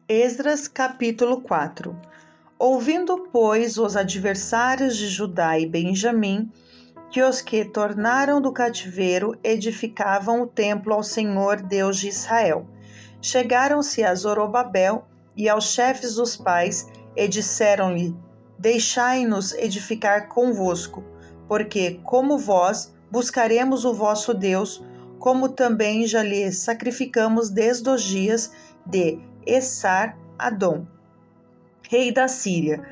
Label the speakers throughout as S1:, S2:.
S1: Esdras capítulo 4. Ouvindo, pois, os adversários de Judá e Benjamim, que os que tornaram do cativeiro edificavam o templo ao Senhor Deus de Israel, chegaram-se a Zorobabel e aos chefes dos pais e disseram-lhe: Deixai-nos edificar convosco, porque, como vós, buscaremos o vosso Deus, como também já lhe sacrificamos desde os dias de Esar-Adom, rei da Síria,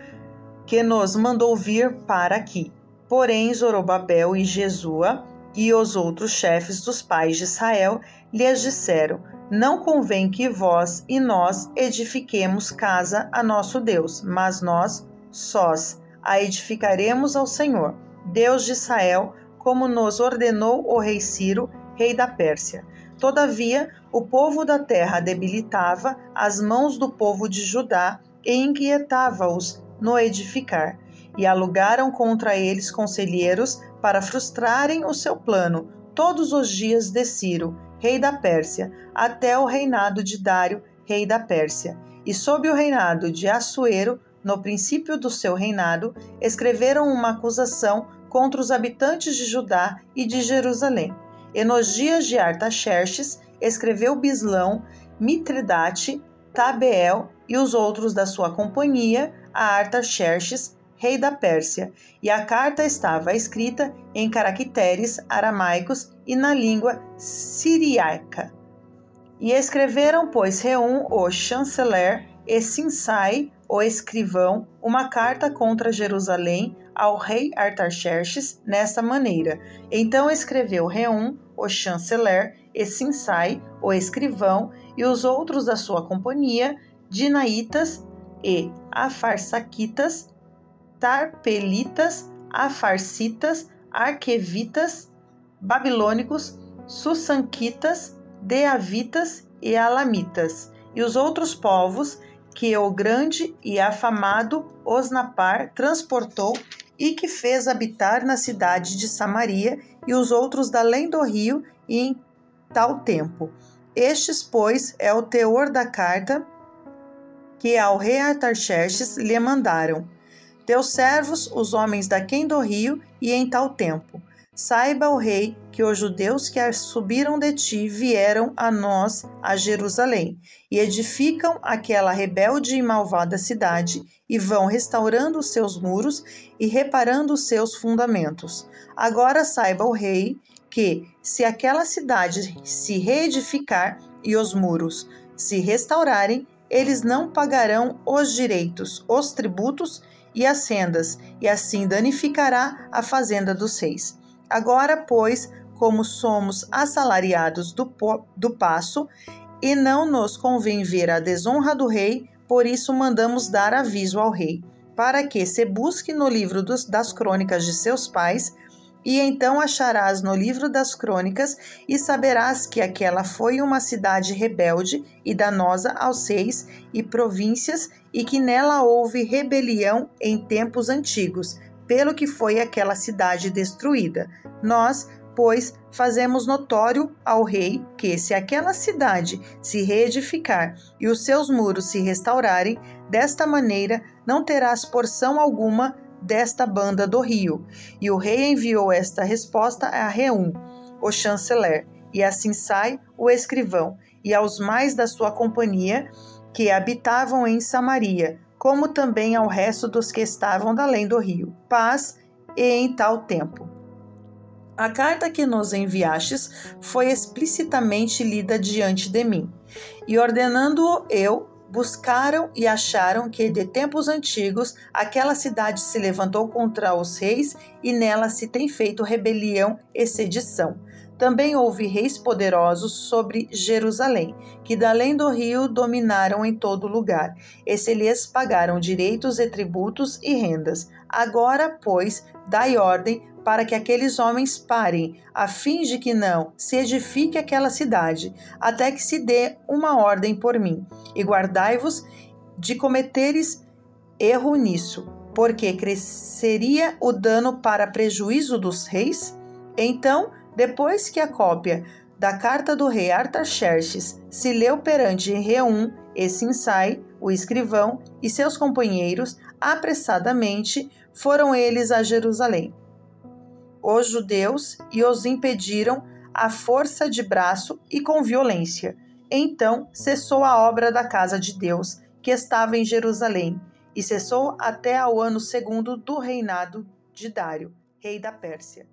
S1: que nos mandou vir para aqui. Porém, Zorobabel e Jesua e os outros chefes dos pais de Israel lhes disseram: Não convém que vós e nós edifiquemos casa a nosso Deus, mas nós, sós, a edificaremos ao Senhor, Deus de Israel, como nos ordenou o rei Ciro, rei da Pérsia. Todavia, o povo da terra debilitava as mãos do povo de Judá e inquietava-os no edificar, e alugaram contra eles conselheiros para frustrarem o seu plano todos os dias de Ciro, rei da Pérsia, até o reinado de Dário, rei da Pérsia. E sob o reinado de Assuero, no princípio do seu reinado, escreveram uma acusação contra os habitantes de Judá e de Jerusalém. E nos dias de Artaxerxes, escreveu Bislão, Mitredate, Tabeel e os outros da sua companhia a Artaxerxes, rei da Pérsia, e a carta estava escrita em caracteres aramaicos e na língua siríaca. E escreveram, pois, Reum, o chanceler, e Sinsai, o escrivão, uma carta contra Jerusalém ao rei Artaxerxes, nesta maneira. Então escreveu Reum, o chanceler, e Sinsai, o escrivão, e os outros da sua companhia, Dinaitas e Afarsaquitas, Tarpelitas, Afarsitas, Arquevitas, Babilônicos, Sussanquitas, Deavitas e Alamitas, e os outros povos que o grande e afamado Osnapar transportou e que fez habitar na cidade de Samaria, e os outros da além do rio e em tal tempo. Estes, pois, é o teor da carta que ao rei Artaxerxes lhe mandaram: Teus servos, os homens daquém do rio, e em tal tempo. Saiba o rei que os judeus que subiram de ti vieram a nós a Jerusalém, e edificam aquela rebelde e malvada cidade, e vão restaurando os seus muros e reparando os seus fundamentos. Agora saiba o rei que, se aquela cidade se reedificar e os muros se restaurarem, eles não pagarão os direitos, os tributos e as rendas, e assim danificará a fazenda dos reis. Agora, pois, como somos assalariados do paço, e não nos convém ver a desonra do rei, por isso mandamos dar aviso ao rei, para que se busque no livro das crônicas de seus pais, e então acharás no livro das crônicas, e saberás que aquela foi uma cidade rebelde e danosa aos reis e províncias, e que nela houve rebelião em tempos antigos, pelo que foi aquela cidade destruída. Nós, pois, fazemos notório ao rei que, se aquela cidade se reedificar e os seus muros se restaurarem, desta maneira não terás porção alguma desta banda do rio. E o rei enviou esta resposta a Reum, o chanceler, e a Sinsai, o escrivão, e aos mais da sua companhia que habitavam em Samaria, como também ao resto dos que estavam da além do rio. Paz e em tal tempo. A carta que nos enviastes foi explicitamente lida diante de mim, e ordenando-o eu, buscaram e acharam que de tempos antigos aquela cidade se levantou contra os reis e nela se tem feito rebelião e sedição. Também houve reis poderosos sobre Jerusalém, que da além do rio dominaram em todo lugar, e se lhes pagaram direitos e tributos e rendas. Agora, pois, dai ordem para que aqueles homens parem, a fim de que não se edifique aquela cidade, até que se dê uma ordem por mim. E guardai-vos de cometeres erro nisso, porque cresceria o dano para prejuízo dos reis? Então, depois que a cópia da carta do rei Artaxerxes se leu perante Reum e Sinsai, o escrivão, e seus companheiros, apressadamente foram eles a Jerusalém. Os judeus os impediram à força de braço e com violência. Então cessou a obra da casa de Deus, que estava em Jerusalém, e cessou até ao ano 2º do reinado de Dário, rei da Pérsia.